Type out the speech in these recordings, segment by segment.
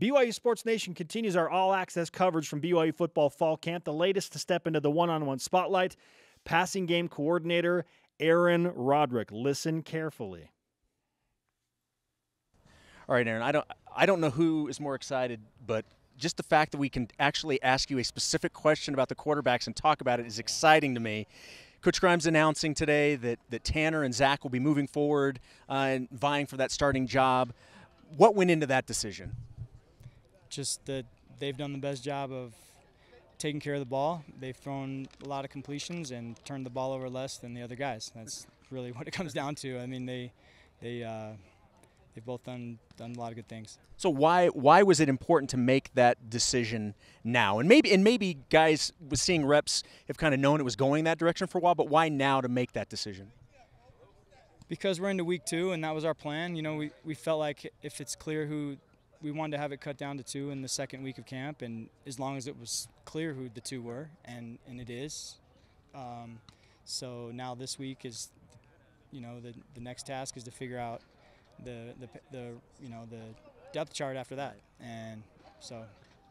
BYU Sports Nation continues our all-access coverage from BYU football fall camp. The latest to step into the one-on-one spotlight, passing game coordinator Aaron Roderick. Listen carefully. All right, Aaron, I don't know who is more excited, but just the fact that we can actually ask you a specific question about the quarterbacks and talk about it is exciting to me. Coach Grimes announcing today that Tanner and Zach will be moving forward and vying for that starting job. What went into that decision? Just that they've done the best job of taking care of the ball. They've thrown a lot of completions and turned the ball over less than the other guys. That's really what it comes down to. I mean, they've both done a lot of good things. So why was it important to make that decision now? And maybe guys with seeing reps have kind of known it was going that direction for a while, but why now to make that decision? Because we're into week 2, and that was our plan. You know, we felt like if it's clear who we wanted to have it cut down to 2 in the second week of camp, and as long as it was clear who the 2 were, and it is. So now this week is, you know, the next task is to figure out the depth chart after that, and so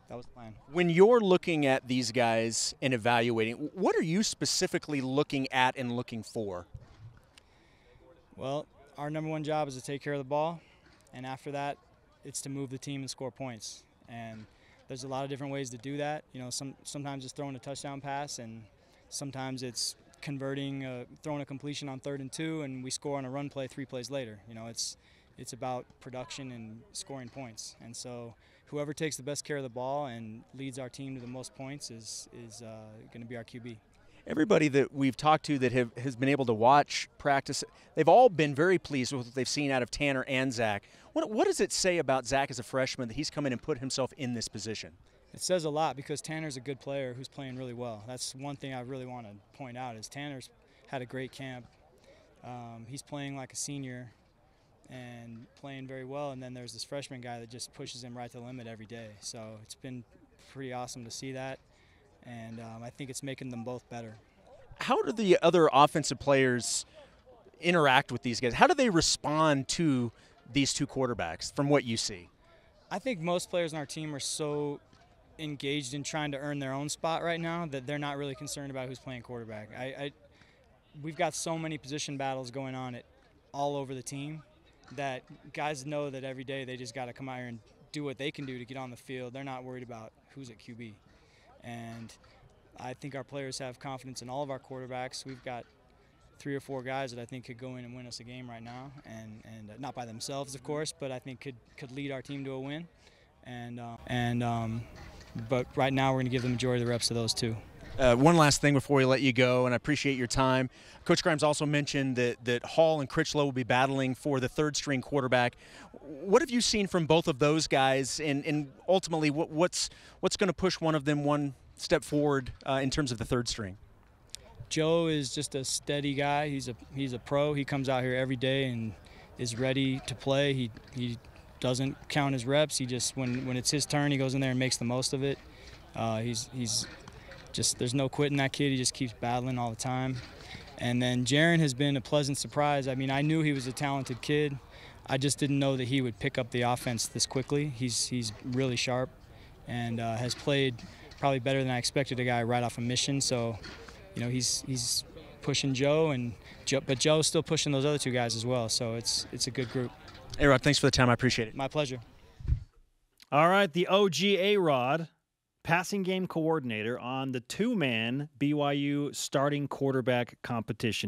that was the plan. When you're looking at these guys and evaluating, what are you specifically looking at and looking for? Well, our number one job is to take care of the ball, and after that, it's to move the team and score points. And there's a lot of different ways to do that. You know, sometimes it's throwing a touchdown pass, and sometimes it's converting, throwing a completion on 3rd and 2, and we score on a run play 3 plays later. You know, it's about production and scoring points. And so whoever takes the best care of the ball and leads our team to the most points is going to be our QB. Everybody that we've talked to that has been able to watch practice, they've all been very pleased with what they've seen out of Tanner and Zach. What does it say about Zach as a freshman that he's come in and put himself in this position? It says a lot because Tanner's a good player who's playing really well. That's one thing I really want to point out is Tanner's had a great camp. He's playing like a senior and playing very well, and then there's this freshman guy that just pushes him right to the limit every day. So it's been pretty awesome to see that, and I think it's making them both better. How do the other offensive players interact with these guys? How do they respond to these 2 quarterbacks from what you see? I think most players on our team are so engaged in trying to earn their own spot right now that they're not really concerned about who's playing quarterback. We've got so many position battles going on all over the team that guys know that every day they just got to come out here and do what they can do to get on the field. They're not worried about who's at QB. And I think our players have confidence in all of our quarterbacks. We've got 3 or 4 guys that I think could go in and win us a game right now, and not by themselves, of course, but I think could lead our team to a win. But right now we're going to give the majority of the reps to those 2. One last thing before we let you go, and I appreciate your time. Coach Grimes also mentioned that Hall and Critchlow will be battling for the 3rd-string quarterback. What have you seen from both of those guys, and ultimately what's going to push one of them one step forward in terms of the 3rd string? Joe is just a steady guy. He's a pro. He comes out here every day and is ready to play. He doesn't count his reps. He just when it's his turn, he goes in there and makes the most of it. He's just, there's no quitting that kid. He just keeps battling all the time. And then Jaron has been a pleasant surprise. I mean, I knew he was a talented kid. I just didn't know that he would pick up the offense this quickly. He's really sharp and has played probably better than I expected a guy right off a mission. So, you know, he's pushing Joe, but Joe's still pushing those other 2 guys as well. So it's a good group. Hey, Rod, thanks for the time. I appreciate it. My pleasure. All right, the OG A-Rod, passing game coordinator on the 2-man BYU starting quarterback competition.